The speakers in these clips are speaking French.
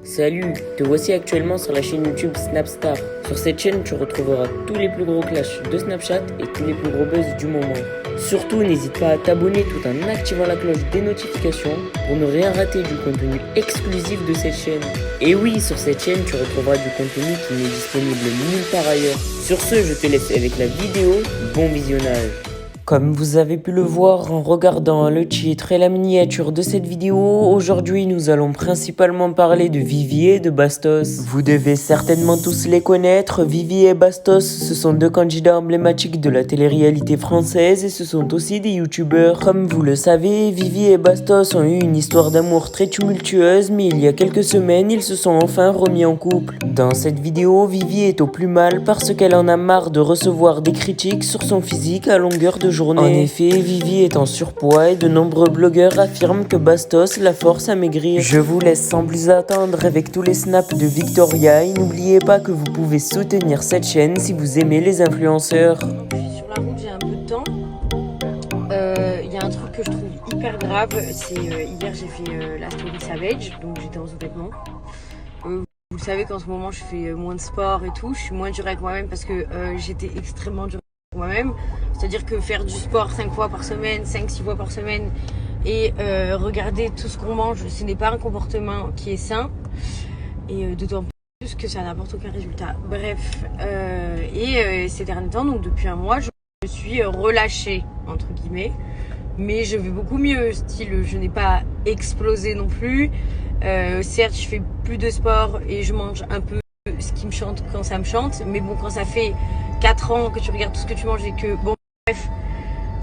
Salut, te voici actuellement sur la chaîne YouTube Snapstar. Sur cette chaîne, tu retrouveras tous les plus gros clashs de Snapchat et tous les plus gros buzz du moment. Surtout, n'hésite pas à t'abonner tout en activant la cloche des notifications pour ne rien rater du contenu exclusif de cette chaîne. Et oui, sur cette chaîne, tu retrouveras du contenu qui n'est disponible nulle part ailleurs. Sur ce, je te laisse avec la vidéo. Bon visionnage. Comme vous avez pu le voir en regardant le titre et la miniature de cette vidéo, aujourd'hui nous allons principalement parler de Vivi et de Bastos. Vous devez certainement tous les connaître, Vivi et Bastos, ce sont deux candidats emblématiques de la télé-réalité française et ce sont aussi des youtubeurs. Comme vous le savez, Vivi et Bastos ont eu une histoire d'amour très tumultueuse, mais il y a quelques semaines, ils se sont enfin remis en couple. Dans cette vidéo, Vivi est au plus mal parce qu'elle en a marre de recevoir des critiques sur son physique à longueur de journée. En effet, Vivi est en surpoids et de nombreux blogueurs affirment que Bastos la force à maigrir. Je vous laisse sans plus attendre avec tous les snaps de Victoria et n'oubliez pas que vous pouvez soutenir cette chaîne si vous aimez les influenceurs. Je suis sur la route, j'ai un peu de temps. Il y a un truc que je trouve hyper grave, c'est hier j'ai fait la story Savage, donc j'étais en sous-vêtements. Vous savez qu'en ce moment je fais moins de sport et tout, je suis moins dure avec moi-même parce que j'étais extrêmement dure avec moi-même. C'est-à-dire que faire du sport 5 fois par semaine, 5-6 fois par semaine et regarder tout ce qu'on mange, ce n'est pas un comportement qui est sain. Et d'autant plus que ça n'apporte aucun résultat. Bref, ces derniers temps, donc depuis un mois, je me suis relâchée, entre guillemets. Mais je vais beaucoup mieux, style je n'ai pas explosé non plus. Certes, je fais plus de sport et je mange un peu ce qui me chante quand ça me chante. Mais bon, quand ça fait 4 ans que tu regardes tout ce que tu manges et que... Bon, bref.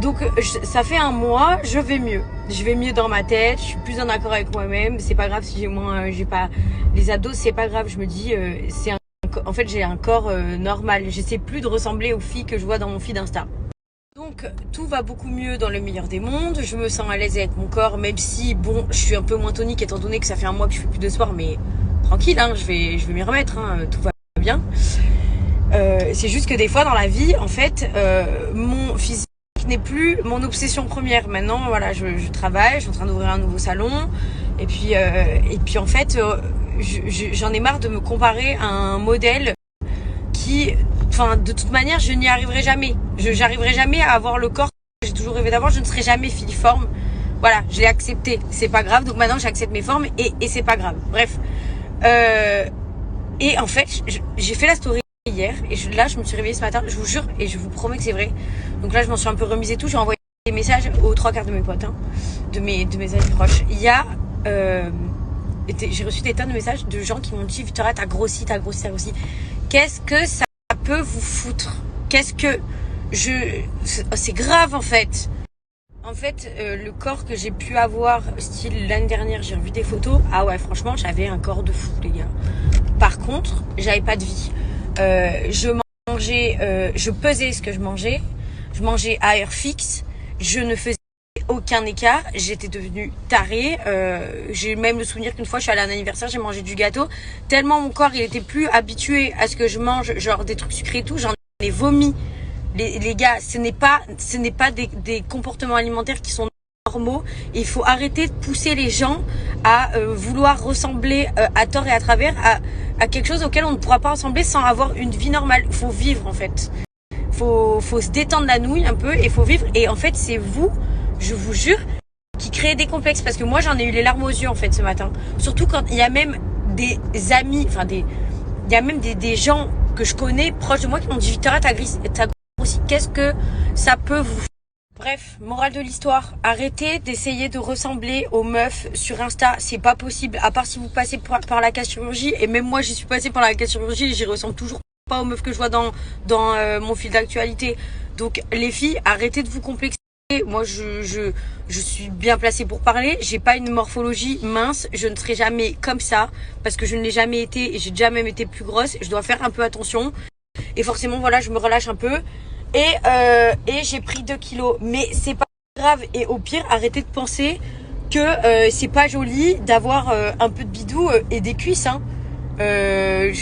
Donc ça fait un mois, je vais mieux. Je vais mieux dans ma tête, je suis plus en accord avec moi-même. C'est pas grave si j'ai pas les ados, c'est pas grave. Je me dis, en fait j'ai un corps normal. J'essaie plus de ressembler aux filles que je vois dans mon feed Insta. Donc tout va beaucoup mieux dans le meilleur des mondes. Je me sens à l'aise avec mon corps, même si bon, je suis un peu moins tonique étant donné que ça fait un mois que je fais plus de sport, mais tranquille, hein, je vais m'y remettre. Hein, tout va bien. C'est juste que des fois dans la vie, en fait, mon physique n'est plus mon obsession première. Maintenant, voilà, je travaille, je suis en train d'ouvrir un nouveau salon, et puis en fait, j'en ai marre de me comparer à un modèle qui, enfin, de toute manière, je n'y arriverai jamais. J'arriverai jamais à avoir le corps que j'ai toujours rêvé d'avoir. Je ne serai jamais filiforme. Voilà, je l'ai accepté. C'est pas grave. Donc maintenant, j'accepte mes formes et c'est pas grave. Bref. Et en fait, j'ai fait la story hier et là je me suis réveillée ce matin, je vous jure et je vous promets que c'est vrai. Donc là je m'en suis un peu remise et tout, j'ai envoyé des messages aux 3/4 de mes potes, hein, de mes amis proches. Il y a j'ai reçu des tonnes de messages de gens qui m'ont dit Victoria t'as grossi. Qu'est-ce que ça peut vous foutre? C'est grave en fait. En fait, le corps que j'ai pu avoir, style l'année dernière, j'ai revu des photos. Ah ouais, franchement, j'avais un corps de fou, les gars. Par contre, j'avais pas de vie. Je pesais ce que je mangeais à heure fixe, je ne faisais aucun écart, j'étais devenue tarée, j'ai même le souvenir qu'une fois je suis allée à un anniversaire, j'ai mangé du gâteau, tellement mon corps il était plus habitué à ce que je mange, genre des trucs sucrés et tout, j'en ai vomi. Les gars, ce n'est pas des comportements alimentaires qui sont normaux. Il faut arrêter de pousser les gens à vouloir ressembler à tort et à travers à quelque chose auquel on ne pourra pas ressembler sans avoir une vie normale. Il faut vivre en fait. Faut se détendre la nouille un peu et faut vivre. Et en fait, c'est vous, je vous jure, qui créez des complexes. Parce que moi, j'en ai eu les larmes aux yeux en fait ce matin. Surtout quand il y a même des amis, enfin il y a même des gens que je connais proches de moi qui m'ont dit Victoria, t'as grossi. Qu'est-ce que ça peut vous... Bref, morale de l'histoire, arrêtez d'essayer de ressembler aux meufs sur Insta, c'est pas possible, à part si vous passez par la chirurgie, et même moi j'y suis passée par la chirurgie et j'y ressemble toujours pas aux meufs que je vois dans mon fil d'actualité. Donc les filles, arrêtez de vous complexer. Moi je suis bien placée pour parler, j'ai pas une morphologie mince, je ne serai jamais comme ça, parce que je ne l'ai jamais été et j'ai déjà même été plus grosse, je dois faire un peu attention, et forcément voilà, je me relâche un peu. Et j'ai pris 2 kilos, mais c'est pas grave. Et au pire, arrêtez de penser que c'est pas joli d'avoir un peu de bidou et des cuisses. Hein. Il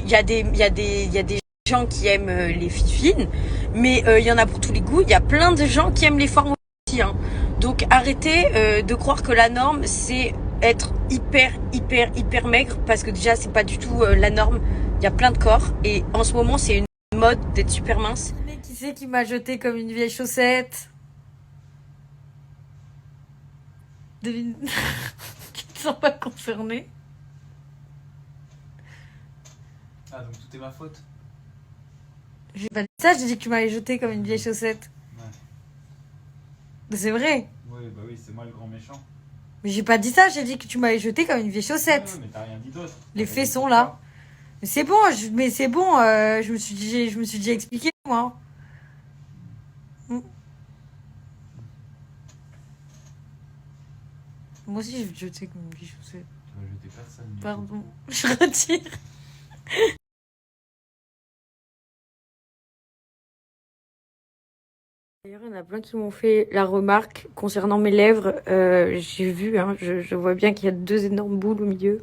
y a des gens qui aiment les filles fines, mais il y en a pour tous les goûts. Il y a plein de gens qui aiment les formes aussi. Hein. Donc arrêtez de croire que la norme c'est être hyper maigre parce que déjà c'est pas du tout la norme. Il y a plein de corps et en ce moment c'est une mode d'être super mince. Mais qui c'est qui m'a jeté comme une vieille chaussette? Devine. Tu te sens pas concerné? Ah, donc tout est ma faute. J'ai pas dit ça, j'ai dit que tu m'avais jeté comme une vieille chaussette. Ouais. C'est vrai. Oui, bah oui, c'est moi le grand méchant. Mais j'ai pas dit ça, j'ai dit que tu m'avais jeté comme une vieille chaussette. Ouais, mais t'as rien dit d'autre. Les T'as faits dit sont pour là. toi. Mais c'est bon, je me suis déjà expliqué, moi. Mm. Moi aussi, je vais te jeter comme une vieille chaussette. Tu vas jeter personne. mais Pardon, c'est je retire. D'ailleurs, il y en a plein qui m'ont fait la remarque concernant mes lèvres. J'ai vu, hein, je vois bien qu'il y a 2 énormes boules au milieu.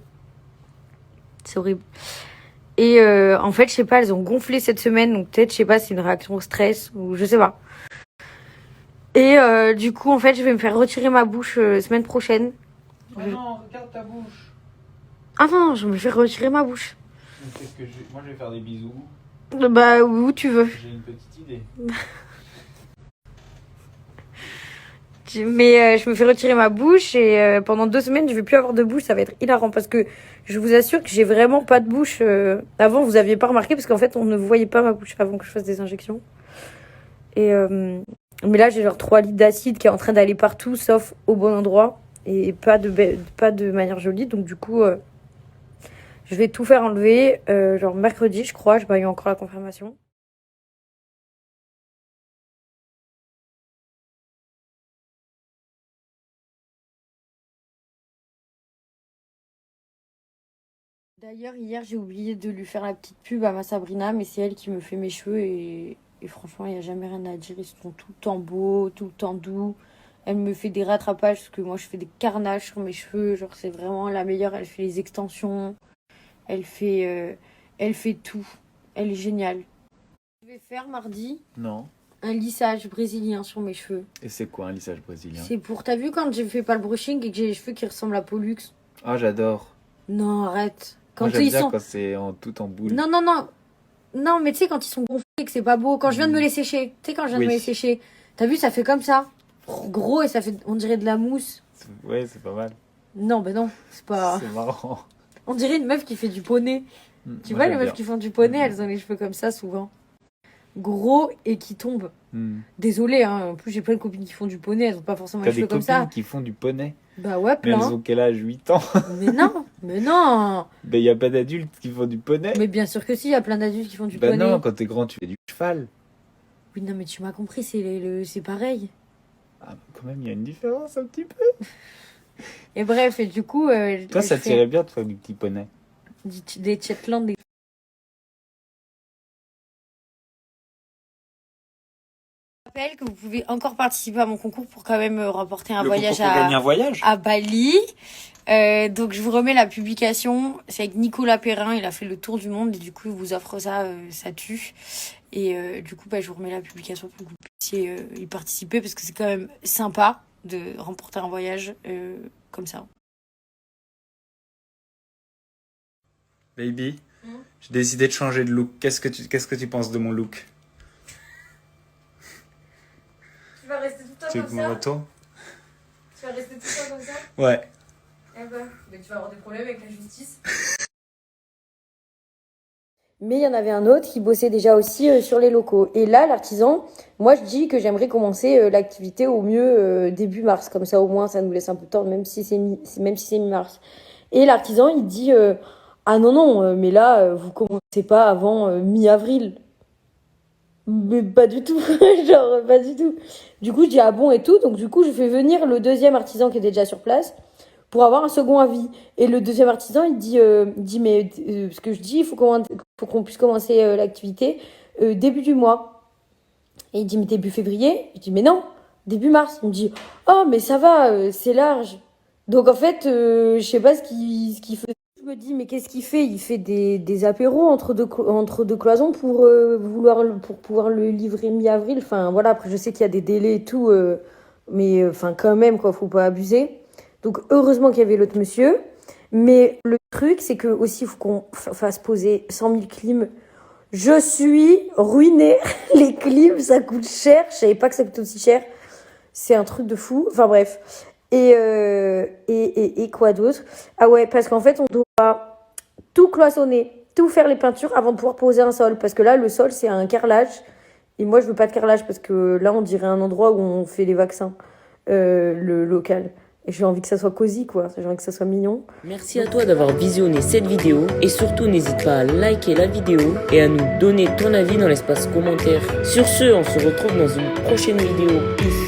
C'est horrible. Et en fait, je sais pas, elles ont gonflé cette semaine, donc peut-être, je sais pas, c'est une réaction au stress ou je sais pas. Et du coup, en fait, je vais me faire retirer ma bouche semaine prochaine. tout. Ah non, regarde ta bouche. Ah non, je me fais retirer ma bouche. Donc, qu'est-ce que moi je vais faire des bisous. Bah, où tu veux. J'ai une petite idée. Mais je me fais retirer ma bouche et pendant 2 semaines, je vais plus avoir de bouche. Ça va être hilarant parce que je vous assure que j'ai vraiment pas de bouche. Avant, vous aviez pas remarqué parce qu'en fait, on ne voyait pas ma bouche avant que je fasse des injections. Et mais là, j'ai genre 3 litres d'acide qui est en train d'aller partout sauf au bon endroit et pas de manière jolie. Donc du coup, je vais tout faire enlever. Genre mercredi, je crois. J'ai pas eu encore la confirmation. D'ailleurs, hier, j'ai oublié de lui faire la petite pub à ma Sabrina, mais c'est elle qui me fait mes cheveux et franchement, il n'y a jamais rien à dire. Ils sont tout le temps beaux, tout le temps doux. Elle me fait des rattrapages parce que moi, je fais des carnages sur mes cheveux. Genre, c'est vraiment la meilleure. Elle fait les extensions. Elle fait tout. Elle est géniale. Je vais faire mardi Non. un lissage brésilien sur mes cheveux. Et c'est quoi un lissage brésilien? C'est pour, t'as vu quand j'ai fait pas le brushing et que j'ai les cheveux qui ressemblent à Pollux? Ah, j'adore. Non, arrête. Quand Moi, j'aime ils bien sont... quand c'est tout en boule. Non, non, non. Non, mais tu sais, quand ils sont gonflés et que c'est pas beau. Quand je viens de me les sécher. Tu sais, quand je viens de Oui. me les sécher. T'as vu, ça fait comme ça. Gros et ça fait, on dirait de la mousse. Ouais, c'est pas mal. Non, ben non, c'est pas... C'est marrant. On dirait une meuf qui fait du poney. Tu Moi, vois, les j'aime meufs bien. qui font du poney, elles ont les cheveux comme ça souvent. Gros et qui tombent. Hmm. Désolée, hein. En plus, j'ai plein de copines qui font du poney. Elles ont pas forcément T'as les des cheveux comme copines ça. qui font du poney. Bah ouais, Mais elles plein. ont quel âge? 8 ans. Mais non, mais non. Ben, y a pas d'adultes qui font du poney. Mais bien sûr que si, il y a plein d'adultes qui font du Bah poney. non, quand t'es grand, tu fais du cheval. Oui, non, mais tu m'as compris, c'est pareil. Ah, quand même, il y a une différence un petit peu. Et bref, et du coup... Toi, je ça fais tirait bien de faire du petit poney. des Shetland, des... Je rappelle que vous pouvez encore participer à mon concours pour quand même remporter un voyage un voyage. à Bali. Donc je vous remets la publication. C'est avec Nicolas Perrin. Il a fait le tour du monde et du coup il vous offre ça, ça tue. Et du coup je vous remets la publication pour que vous puissiez y participer parce que c'est quand même sympa de remporter un voyage comme ça. Baby, j'ai décidé de changer de look. Qu'est-ce que tu penses de mon look? Tu vas rester tout le temps Tu veux que je me retourne? Tu vas rester tout le temps comme ça? Ouais. Eh ben, mais tu vas avoir des problèmes avec la justice. Mais il y en avait un autre qui bossait déjà aussi sur les locaux. Et là, l'artisan, moi je dis que j'aimerais commencer l'activité au mieux début mars. Comme ça, au moins, ça nous laisse un peu de temps, même si c'est mi-mars. Et l'artisan, il dit ah non, non, mais là, vous commencez pas avant mi-avril. Mais pas du tout, genre pas du tout. Du coup, je dis ah bon et tout. Donc du coup, je fais venir le deuxième artisan qui était déjà sur place pour avoir un second avis. Et le deuxième artisan, il dit mais ce que je dis, il faut qu'on puisse commencer l'activité début du mois. Et il dit mais début février? Je dis mais non, début mars. Il me dit oh mais ça va, c'est large. Donc en fait, je sais pas ce qu'il fait. Je me dis mais qu'est-ce qu'il fait? Il fait des apéros entre deux cloisons pour pouvoir le livrer mi-avril. Enfin voilà, après je sais qu'il y a des délais et tout, mais enfin quand même quoi, faut pas abuser. Donc heureusement qu'il y avait l'autre monsieur. Mais le truc, c'est que aussi, il faut qu'on fasse poser 100 000 clims. Je suis ruinée. Les clims, ça coûte cher. Je savais pas que ça coûtait aussi cher. C'est un truc de fou. Enfin bref. Et quoi d'autre? Ah ouais, parce qu'en fait, on doit tout cloisonner, tout faire les peintures avant de pouvoir poser un sol. Parce que là, le sol, c'est un carrelage. Et moi, je veux pas de carrelage parce que là, on dirait un endroit où on fait les vaccins, le local. Et j'ai envie que ça soit cosy, quoi. J'ai envie que ça soit mignon. Merci à toi d'avoir visionné cette vidéo et surtout n'hésite pas à liker la vidéo et à nous donner ton avis dans l'espace commentaire. Sur ce, on se retrouve dans une prochaine vidéo. Peace.